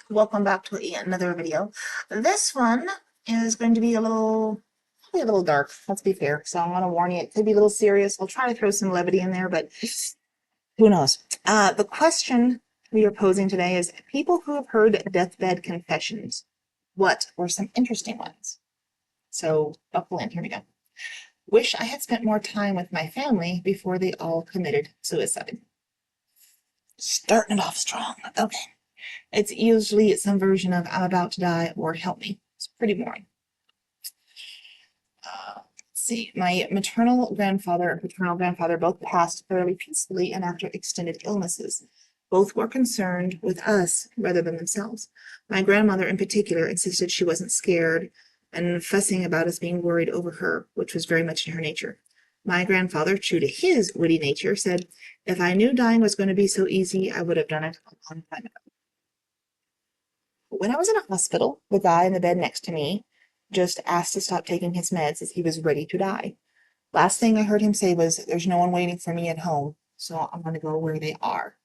Welcome back to another video. This one is going to be probably a little dark, let's be fair. So I'm going to warn you, it could be a little serious. I'll try to throw some levity in there, but who knows? The question we are posing today is people who have heard deathbed confessions. What were some interesting ones? So buckle in, here we go. Wish I had spent more time with my family before they all committed suicide. Starting it off strong. Okay. It's usually some version of I'm about to die or help me. It's pretty boring. Let's see. My maternal grandfather and paternal grandfather both passed fairly peacefully and after extended illnesses. Both were concerned with us rather than themselves. My grandmother in particular insisted she wasn't scared and fussing about us being worried over her, which was very much in her nature. My grandfather, true to his witty nature, said, if I knew dying was going to be so easy, I would have done it a long time ago. When I was in a hospital, the guy in the bed next to me just asked to stop taking his meds as he was ready to die. Last thing I heard him say was, there's no one waiting for me at home, so I'm going to go where they are.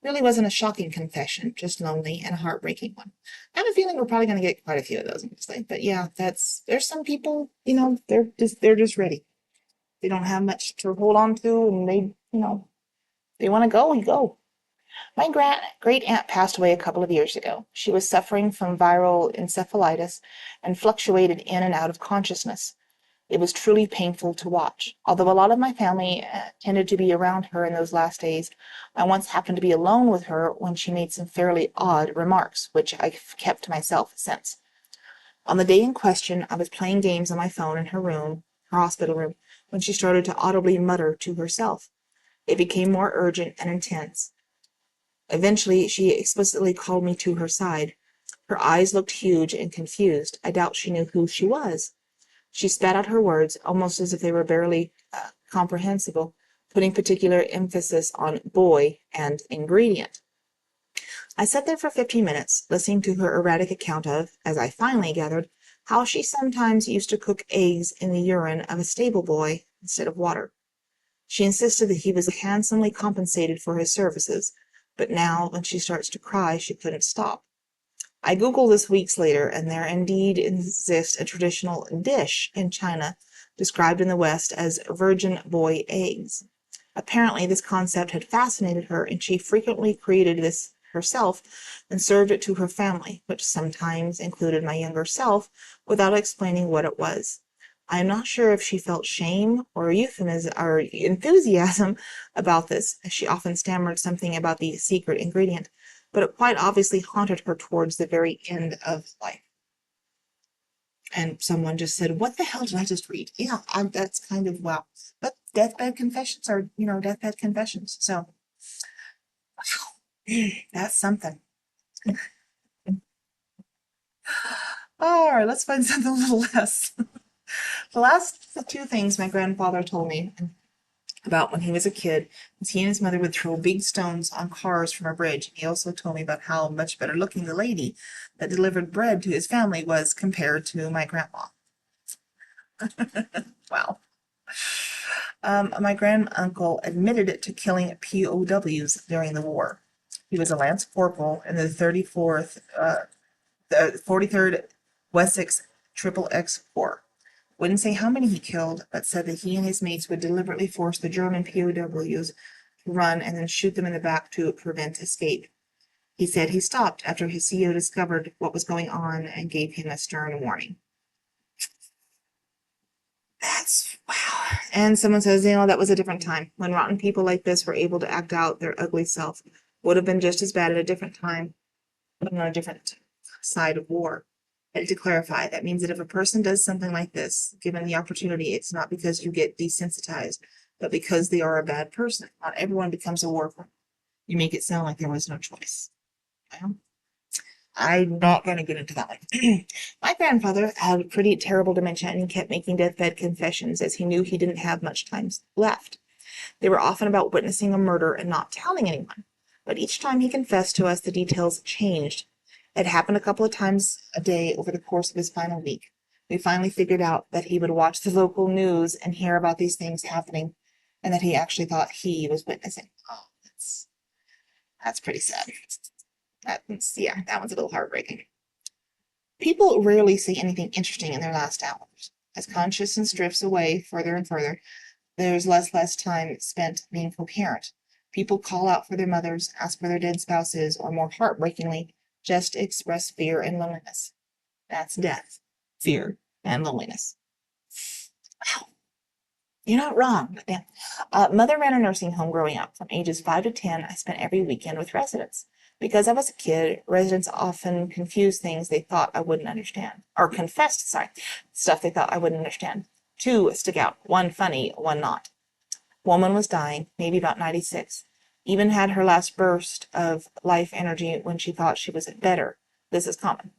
Really wasn't a shocking confession, just lonely and a heartbreaking one. I have a feeling we're probably going to get quite a few of those, honestly. But yeah, there's some people, they're just ready. They don't have much to hold on to, and they want to go and go. My great aunt passed away a couple of years ago. She was suffering from viral encephalitis and fluctuated in and out of consciousness. It was truly painful to watch. Although a lot of my family tended to be around her in those last days, I once happened to be alone with her when she made some fairly odd remarks, which I've kept to myself since. On the day in question, I was playing games on my phone in her hospital room, when she started to audibly mutter to herself. It became more urgent and intense. Eventually, she explicitly called me to her side. Her eyes looked huge and confused. I doubt she knew who she was. She spat out her words, almost as if they were barely comprehensible, putting particular emphasis on boy and ingredient. I sat there for 15 minutes, listening to her erratic account of, as I finally gathered, how she sometimes used to cook eggs in the urine of a stable boy instead of water. She insisted that he was handsomely compensated for his services, but now, when she starts to cry, she couldn't stop. I Googled this weeks later, and there indeed exists a traditional dish in China, described in the West as virgin boy eggs. Apparently, this concept had fascinated her, and she frequently created this herself and served it to her family, which sometimes included my younger self, without explaining what it was. I am not sure if she felt shame or euphemism or enthusiasm about this, as she often stammered something about the secret ingredient, but it quite obviously haunted her towards the very end of life. And someone just said, what the hell did I just read? Yeah, that's kind of, wow. But deathbed confessions are, deathbed confessions. So that's something. All right, let's find something a little less. The last two things my grandfather told me about when he was a kid was he and his mother would throw big stones on cars from a bridge. He also told me about how much better looking the lady that delivered bread to his family was compared to my grandma. Wow. My granduncle admitted to killing POWs during the war. He was a lance corporal in the 43rd Wessex XXX Corps. Wouldn't say how many he killed, but said that he and his mates would deliberately force the German POWs to run and then shoot them in the back to prevent escape. He said he stopped after his CO discovered what was going on and gave him a stern warning. That's wow. And someone says, that was a different time when rotten people like this were able to act out their ugly self. Would have been just as bad at a different time, but on a different side of war. And to clarify, that means that if a person does something like this, given the opportunity, it's not because you get desensitized, but because they are a bad person. Not everyone becomes a war criminal. You make it sound like there was no choice. Well, I'm not going to get into that one. My grandfather had pretty terrible dementia, and he kept making deathbed confessions as he knew he didn't have much time left. They were often about witnessing a murder and not telling anyone. But each time he confessed to us, the details changed. It happened a couple of times a day over the course of his final week. We finally figured out that he would watch the local news and hear about these things happening, and that he actually thought he was witnessing. Oh, that's pretty sad. That one's a little heartbreaking. People rarely say anything interesting in their last hours. As consciousness drifts away further and further, there's less time spent being coherent. People call out for their mothers, ask where their dead spouses, or more heartbreakingly, just express fear and loneliness. That's death, fear, and loneliness. Wow, you're not wrong. Yeah. Mother ran a nursing home growing up. From ages 5 to 10, I spent every weekend with residents. Because I was a kid, residents often confused things they thought I wouldn't understand. Or confessed, stuff they thought I wouldn't understand. Two stick out, one funny, one not. Woman was dying, maybe about 96. Even had her last burst of life energy when she thought she was better. This is common.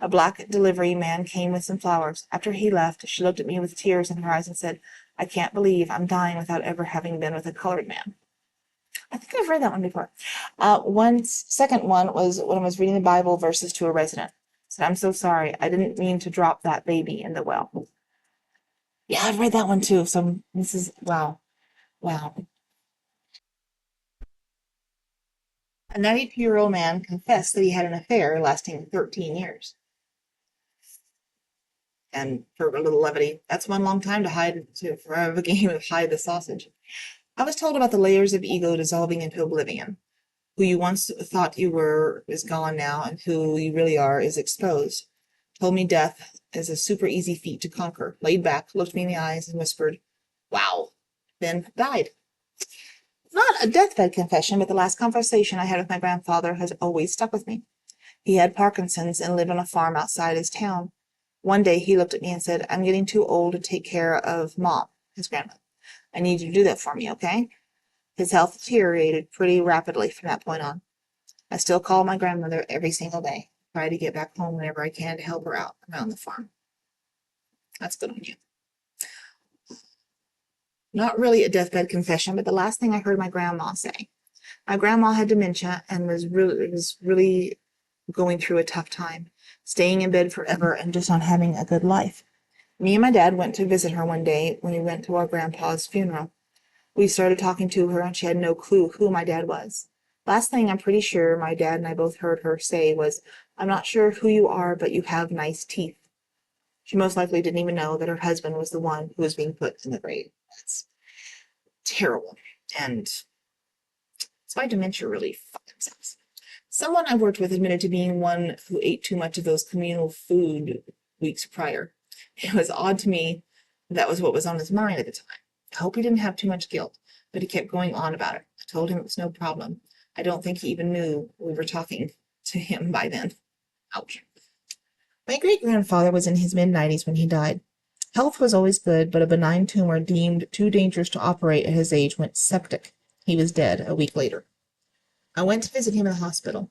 A black delivery man came with some flowers. After he left, she looked at me with tears in her eyes and said, I can't believe I'm dying without ever having been with a colored man. I think I've read that one before. One second one was when I was reading the Bible verses to a resident. I said, I'm so sorry. I didn't mean to drop that baby in the well. Yeah, I've read that one too. So this is, wow. Wow. A 92-year-old man confessed that he had an affair lasting 13 years. And for a little levity, that's one long time to for a game of hide the sausage. I was told about the layers of ego dissolving into oblivion. Who you once thought you were is gone now, and who you really are is exposed. Told me death is a super easy feat to conquer. Laid back, looked me in the eyes, and whispered, wow. Then died. Not a deathbed confession, but the last conversation I had with my grandfather has always stuck with me. He had Parkinson's and lived on a farm outside his town. One day he looked at me and said, I'm getting too old to take care of Mom, his grandma. I need you to do that for me, okay? His health deteriorated pretty rapidly from that point on. I still call my grandmother every single day. Try to get back home whenever I can to help her out around the farm. That's good on you. Not really a deathbed confession, but the last thing I heard my grandma say. My grandma had dementia and was really going through a tough time, staying in bed forever and just not having a good life. Me and my dad went to visit her one day when we went to our grandpa's funeral. We started talking to her and she had no clue who my dad was. Last thing I'm pretty sure my dad and I both heard her say was, I'm not sure who you are, but you have nice teeth. She most likely didn't even know that her husband was the one who was being put in the grave. That's terrible. And that's why dementia really fucked themselves. Someone I worked with admitted to being one who ate too much of those communal food weeks prior. It was odd to me that was what was on his mind at the time. I hope he didn't have too much guilt, but he kept going on about it. I told him it was no problem. I don't think he even knew we were talking to him by then. Ouch. My great-grandfather was in his mid-90s when he died. Health was always good, but a benign tumor deemed too dangerous to operate at his age went septic. He was dead a week later. I went to visit him in the hospital.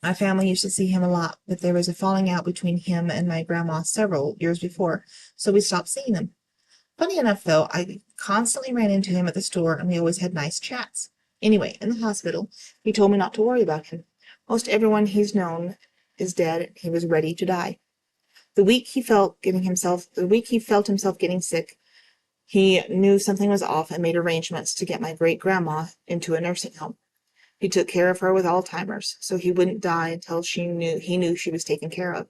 My family used to see him a lot, but there was a falling out between him and my grandma several years before, so we stopped seeing them. Funny enough, though, I constantly ran into him at the store, and we always had nice chats. Anyway, in the hospital, he told me not to worry about him. Most everyone he's known is dead, and he was ready to die. The week he felt himself getting sick, he knew something was off and made arrangements to get my great-grandma into a nursing home. He took care of her with Alzheimer's, so he wouldn't die until he knew she was taken care of.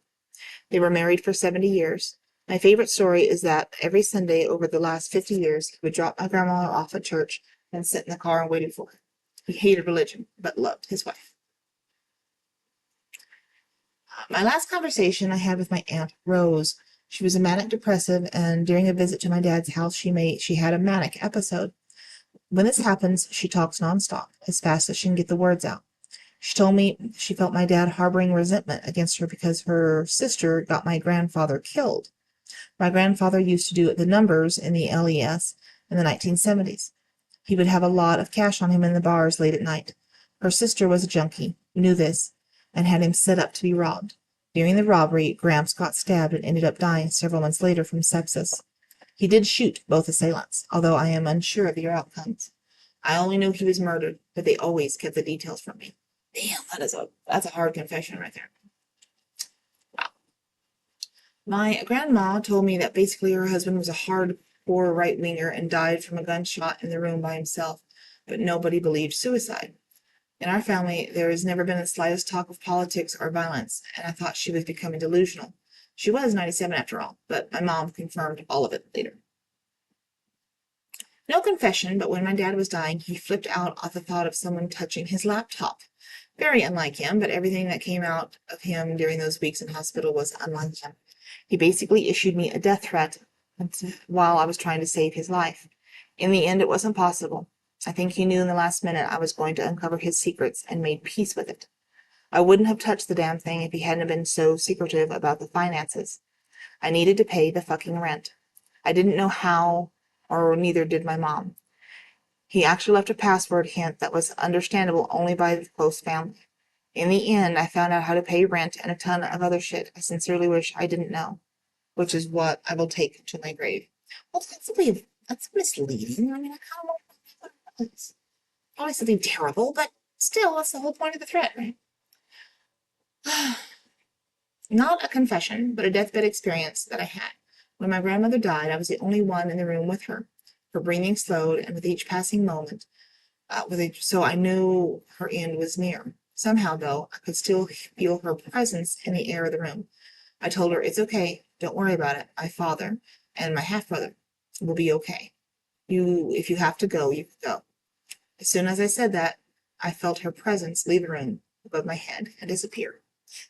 They were married for 70 years. My favorite story is that every Sunday over the last 50 years, he would drop my grandma off at church and sit in the car and waited for her. He hated religion, but loved his wife. My last conversation I had with my aunt Rose. She was a manic depressive, and during a visit to my dad's house, she had a manic episode. When this happens, she talks nonstop, as fast as she can get the words out. She told me she felt my dad harboring resentment against her because her sister got my grandfather killed. My grandfather used to do the numbers in the LES in the 1970s. He would have a lot of cash on him in the bars late at night. Her sister was a junkie, knew this, and had him set up to be robbed. During the robbery, Gramps got stabbed and ended up dying several months later from sepsis. He did shoot both assailants, although I am unsure of their outcomes. I only know he was murdered, but they always kept the details from me. Damn, that's a hard confession right there. Wow. My grandma told me that basically her husband was a hardcore right-winger and died from a gunshot in the room by himself, but nobody believed suicide. In our family, there has never been the slightest talk of politics or violence, and I thought she was becoming delusional. She was 97 after all, but my mom confirmed all of it later. No confession, but when my dad was dying, he flipped out at the thought of someone touching his laptop. Very unlike him, but everything that came out of him during those weeks in hospital was unlike him. He basically issued me a death threat while I was trying to save his life. In the end, it wasn't possible. I think he knew in the last minute I was going to uncover his secrets and made peace with it. I wouldn't have touched the damn thing if he hadn't been so secretive about the finances. I needed to pay the fucking rent. I didn't know how, or neither did my mom. He actually left a password hint that was understandable only by the close family. In the end, I found out how to pay rent and a ton of other shit I sincerely wish I didn't know, which is what I will take to my grave. Well, that's misleading. I mean, I kind of know it's probably something terrible, but still, that's the whole point of the threat, right? Not a confession, but a deathbed experience that I had. When my grandmother died, I was the only one in the room with her. Her breathing slowed, and with each passing moment, so I knew her end was near. Somehow, though, I could still feel her presence in the air of the room. I told her, "It's okay. Don't worry about it. My father and my half-brother will be okay. If you have to go, you can go." As soon as I said that, I felt her presence leave the room above my head and disappear.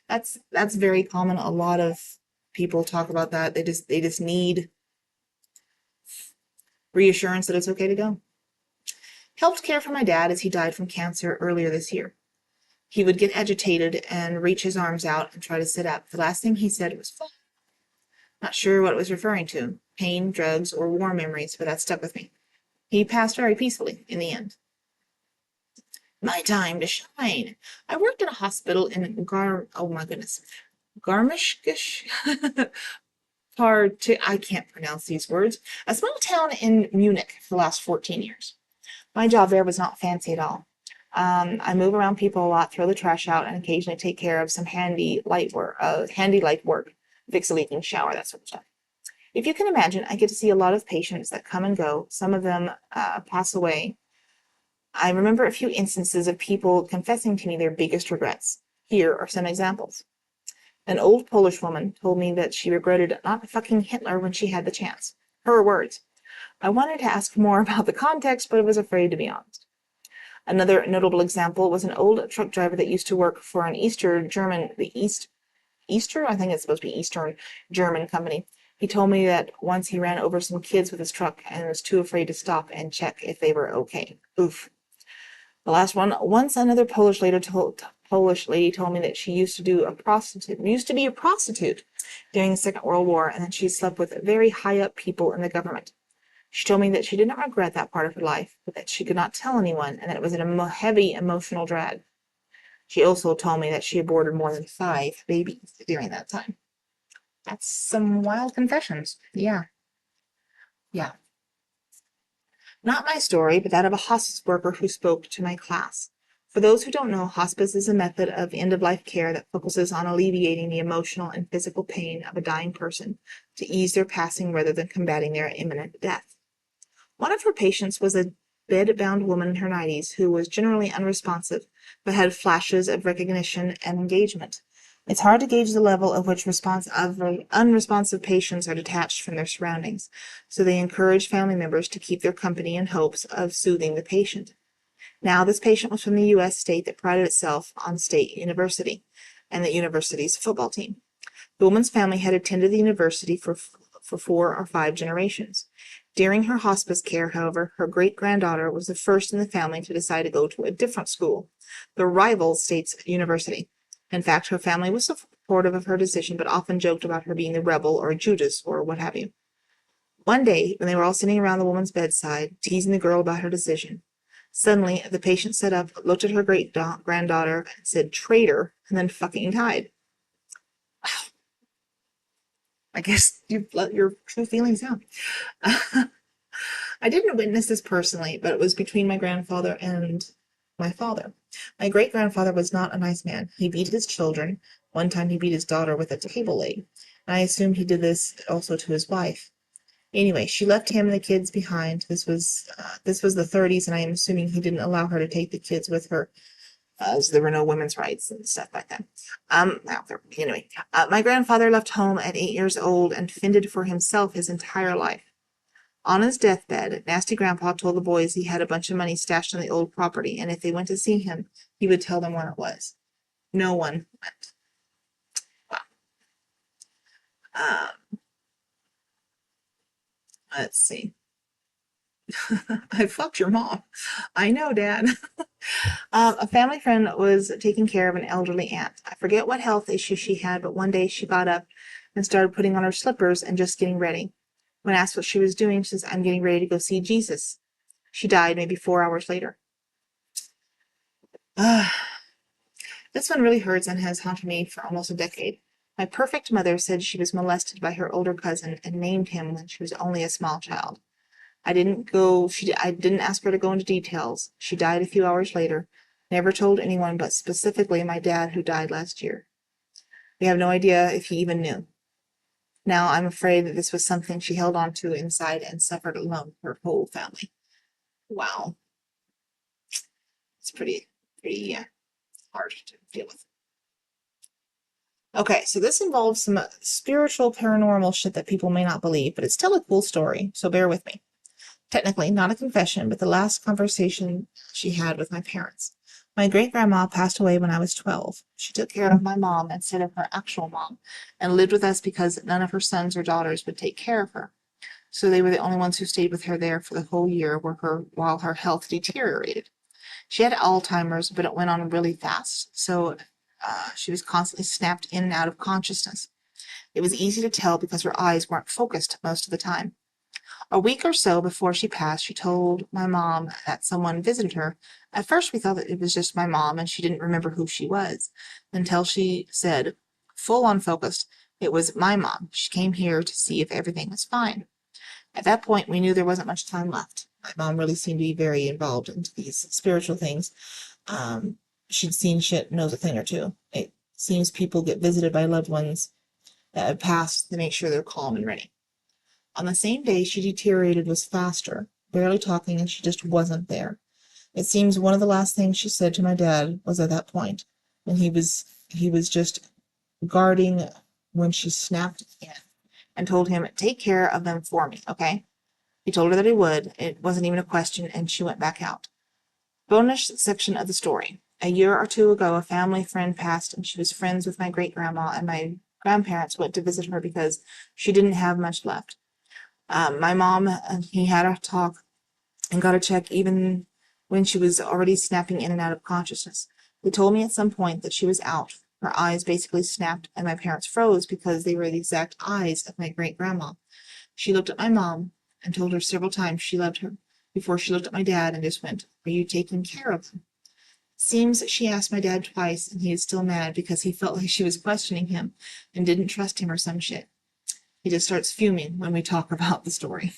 That's very common. A lot of people talk about that. They just need reassurance that it's okay to go. Helped care for my dad as he died from cancer earlier this year. He would get agitated and reach his arms out and try to sit up. The last thing he said was "fuck." Not sure what it was referring to, pain, drugs, or war memories, but that stuck with me. He passed very peacefully in the end. My time to shine. I worked in a hospital in Garmisch, I can't pronounce these words, a small town in Munich for the last 14 years. My job there was not fancy at all. I move around people a lot, throw the trash out, and occasionally take care of some handy light work, fix a leaking shower, that sort of stuff. If you can imagine, I get to see a lot of patients that come and go. Some of them pass away. I remember a few instances of people confessing to me their biggest regrets. Here are some examples. An old Polish woman told me that she regretted not fucking Hitler when she had the chance. Her words. I wanted to ask more about the context, but I was afraid to be honest. Another notable example was an old truck driver that used to work for an Easter, I think it's supposed to be Eastern German company. He told me that once he ran over some kids with his truck and was too afraid to stop and check if they were okay. Oof. The last one. Once another Polish lady told me that she used to be a prostitute during the Second World War, and that she slept with very high up people in the government. She told me that she did not regret that part of her life, but that she could not tell anyone, and that it was a heavy emotional drag. She also told me that she aborted more than 5 babies during that time. That's some wild confessions. Yeah. Not my story, but that of a hospice worker who spoke to my class. For those who don't know, hospice is a method of end-of-life care that focuses on alleviating the emotional and physical pain of a dying person to ease their passing rather than combating their imminent death. One of her patients was a bed-bound woman in her 90s who was generally unresponsive, but had flashes of recognition and engagement. It's hard to gauge the level of which unresponsive patients are detached from their surroundings, so they encourage family members to keep their company in hopes of soothing the patient. Now, this patient was from the U.S. state that prided itself on state university and the university's football team. The woman's family had attended the university for 4 or 5 generations. During her hospice care, however, her great-granddaughter was the first in the family to decide to go to a different school, the rival state's university. In fact, her family was supportive of her decision, but often joked about her being the rebel or Judas or what have you. One day, when they were all sitting around the woman's bedside, teasing the girl about her decision, suddenly the patient sat up, looked at her great-granddaughter, and said, "Traitor," and then fucking died. I guess you've let your true feelings out. I didn't witness this personally, but it was between my grandfather and my father. My great-grandfather was not a nice man. He beat his children. One time he beat his daughter with a table leg. And I assumed he did this also to his wife. Anyway, she left him and the kids behind. This was the 30s, and I am assuming he didn't allow her to take the kids with her. as there were no women's rights and stuff like that. Anyway, my grandfather left home at 8 years old and fended for himself his entire life. On his deathbed, Nasty Grandpa told the boys he had a bunch of money stashed on the old property, and if they went to see him, he would tell them where it was. No one went. Wow. Let's see. I fucked your mom. I know, Dad. A family friend was taking care of an elderly aunt. I forget what health issue she had, but one day she got up and started putting on her slippers and just getting ready. When asked what she was doing, she says, I'm getting ready to go see Jesus. She died maybe 4 hours later. This one really hurts and has haunted me for almost a decade. My perfect mother said she was molested by her older cousin and named him when she was only a small child. I didn't ask her to go into details. She died a few hours later. Never told anyone, but specifically my dad, who died last year. We have no idea if he even knew. Now I'm afraid that this was something she held on to inside and suffered alone, her whole family. Wow. It's pretty hard to deal with. Okay, so this involves some spiritual paranormal shit that people may not believe, but it's still a cool story, so bear with me. Technically, not a confession, but the last conversation she had with my parents. My great-grandma passed away when I was 12. She took care of my mom instead of her actual mom, and lived with us because none of her sons or daughters would take care of her. So they were the only ones who stayed with her there for the whole year while her health deteriorated. She had Alzheimer's, but it went on really fast, so she was constantly snapped in and out of consciousness. It was easy to tell because her eyes weren't focused most of the time. A week or so before she passed, she told my mom that someone visited her. At first, we thought that it was just my mom and she didn't remember who she was, until she said, full on focused, it was my mom. She came here to see if everything was fine. At that point, we knew there wasn't much time left. My mom really seemed to be very involved into these spiritual things. She'd seen shit, knows a thing or two. It seems people get visited by loved ones that have passed to make sure they're calm and ready. On the same day she deteriorated was faster, barely talking, and she just wasn't there. It seems one of the last things she said to my dad was at that point, and he was just guarding when she snapped in and told him, take care of them for me, okay? He told her that he would. It wasn't even a question, and she went back out. Bonus section of the story. A year or two ago, a family friend passed, and she was friends with my great-grandma, and my grandparents went to visit her because she didn't have much left. My mom and he had a talk and got a check even when she was already snapping in and out of consciousness. They told me at some point that she was out. Her eyes basically snapped, and my parents froze because they were the exact eyes of my great-grandma. She looked at my mom and told her several times she loved her before she looked at my dad and just went, are you taking care of them? Seems she asked my dad twice, and he is still mad because he felt like she was questioning him and didn't trust him or some shit. He just starts fuming when we talk about the story.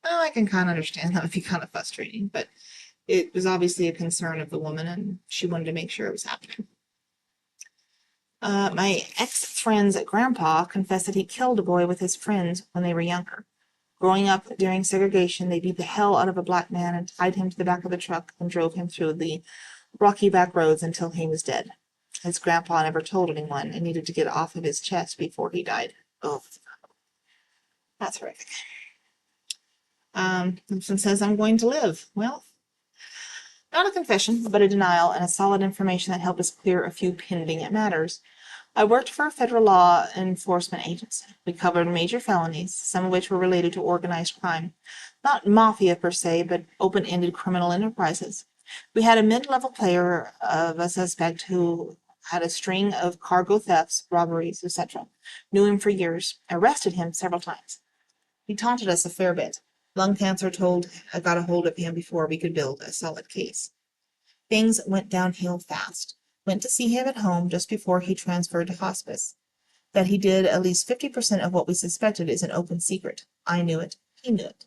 Well, I can kind of understand that would be kind of frustrating, but it was obviously a concern of the woman, and she wanted to make sure it was happening. My ex-friend's grandpa confessed that he killed a boy with his friends when they were younger. Growing up during segregation, they beat the hell out of a black man and tied him to the back of the truck and drove him through the rocky back roads until he was dead. His grandpa never told anyone and needed to get it off of his chest before he died. Oh, that's horrific. Simpson says, I'm going to live. Well, not a confession, but a denial and a solid information that helped us clear a few pending matters. I worked for a federal law enforcement agency. We covered major felonies, some of which were related to organized crime. Not mafia per se, but open-ended criminal enterprises. We had a mid-level player of a suspect who had a string of cargo thefts, robberies, etc. Knew him for years, arrested him several times. He taunted us a fair bit. Lung cancer got a hold of him before we could build a solid case. Things went downhill fast. Went to see him at home just before he transferred to hospice. That he did at least 50% of what we suspected is an open secret. I knew it. He knew it.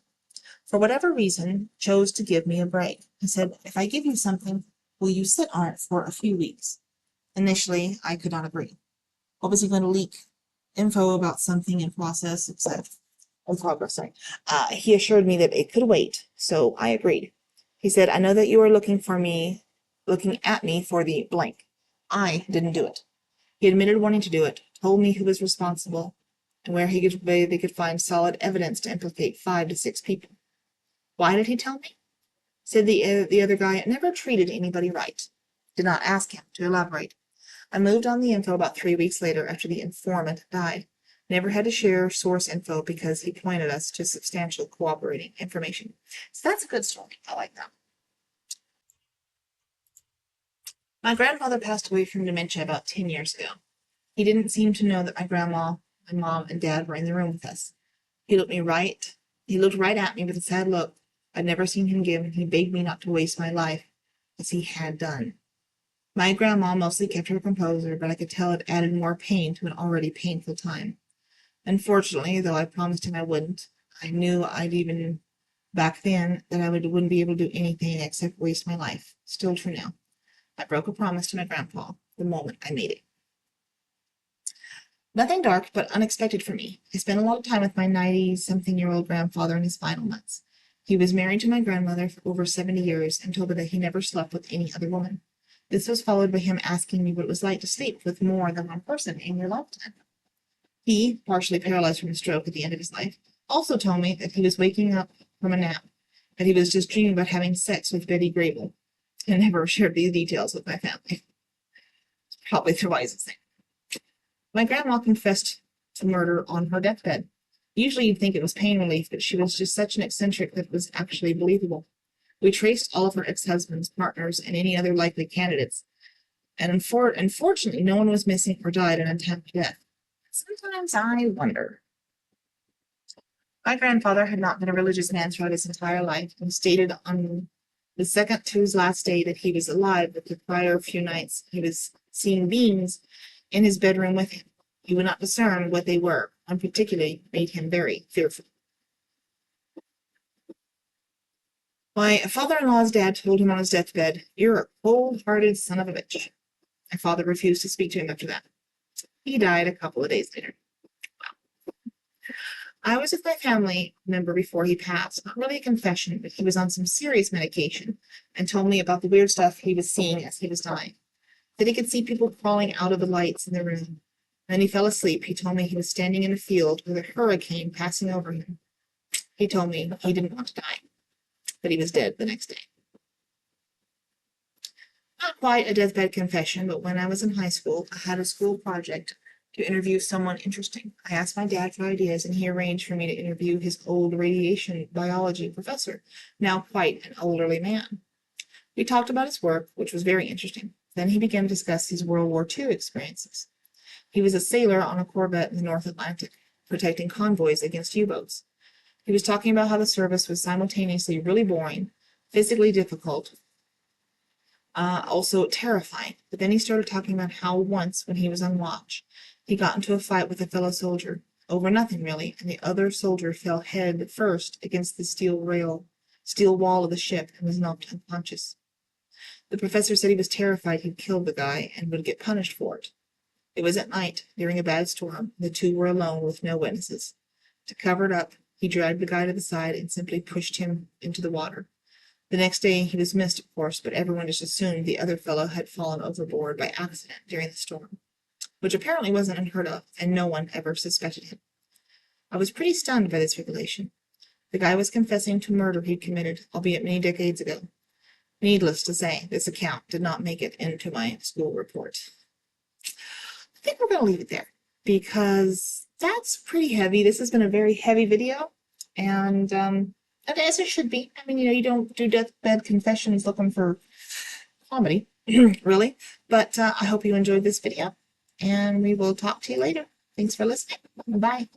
For whatever reason, chose to give me a break. He said, if I give you something, will you sit on it for a few weeks? Initially, I could not agree. What was he going to leak? Info about something in process, etc. In progress, sorry. He assured me that it could wait, so I agreed. He said, I know that you are looking for me looking at me for the blank. I didn't do it. He admitted wanting to do it, told me who was responsible, and where they could find solid evidence to implicate 5 to 6 people. Why did he tell me? Said the other guy never treated anybody right. Did not ask him to elaborate. I moved on the info about 3 weeks later after the informant died. Never had to share source info because he pointed us to substantial cooperating information. So that's a good story. I like that. My grandfather passed away from dementia about 10 years ago. He didn't seem to know that my grandma, my mom, and dad were in the room with us. He looked right at me with a sad look I'd never seen him give, and he begged me not to waste my life, as he had done. My grandma mostly kept her composure, but I could tell it added more pain to an already painful time. Unfortunately, though I promised him I wouldn't, I knew even back then that I wouldn't be able to do anything except waste my life. Still true now. I broke a promise to my grandpa the moment I made it. Nothing dark, but unexpected for me. I spent a lot of time with my 90-something-year-old grandfather in his final months. He was married to my grandmother for over 70 years and told me that he never slept with any other woman. This was followed by him asking me what it was like to sleep with more than one person in your lifetime. He, partially paralyzed from a stroke at the end of his life, also told me that he was waking up from a nap, that he was just dreaming about having sex with Betty Grable, and never shared these details with my family. It's probably the wisest thing. My grandma confessed to murder on her deathbed. Usually you'd think it was pain relief, but she was just such an eccentric that it was actually believable. We traced all of her ex-husbands, partners, and any other likely candidates, and unfortunately no one was missing or died an untimely death. Sometimes I wonder. My grandfather had not been a religious man throughout his entire life, and stated on the second to his last day that he was alive, but the prior few nights he was seeing beings in his bedroom with him. He would not discern what they were, and particularly made him very fearful. My father-in-law's dad told him on his deathbed, "You're a cold-hearted son of a bitch." My father refused to speak to him after that. He died a couple of days later. I was with my family member before he passed. Not really a confession, but he was on some serious medication and told me about the weird stuff he was seeing as he was dying. That he could see people crawling out of the lights in the room. Then he fell asleep. He told me he was standing in a field with a hurricane passing over him. He told me he didn't want to die, but he was dead the next day. Not quite a deathbed confession, but when I was in high school, I had a school project to interview someone interesting. I asked my dad for ideas, and he arranged for me to interview his old radiation biology professor, now quite an elderly man. We talked about his work, which was very interesting. Then he began to discuss his World War II experiences. He was a sailor on a corvette in the North Atlantic, protecting convoys against U-boats. He was talking about how the service was simultaneously really boring, physically difficult, also terrifying. But then he started talking about how once, when he was on watch, he got into a fight with a fellow soldier, over nothing really, and the other soldier fell head first against the steel wall of the ship and was knocked unconscious. The professor said he was terrified he'd killed the guy and would get punished for it. It was at night, during a bad storm. The two were alone with no witnesses. To cover it up, he dragged the guy to the side and simply pushed him into the water. The next day he was missed, of course, but everyone just assumed the other fellow had fallen overboard by accident during the storm, which apparently wasn't unheard of, and no one ever suspected him. I was pretty stunned by this revelation. The guy was confessing to murder he'd committed, albeit many decades ago. Needless to say, this account did not make it into my school report. I think we're going to leave it there because that's pretty heavy. This has been a very heavy video, and as it should be. I mean, you don't do deathbed confessions looking for comedy, really. But I hope you enjoyed this video, and we will talk to you later. Thanks for listening. Bye.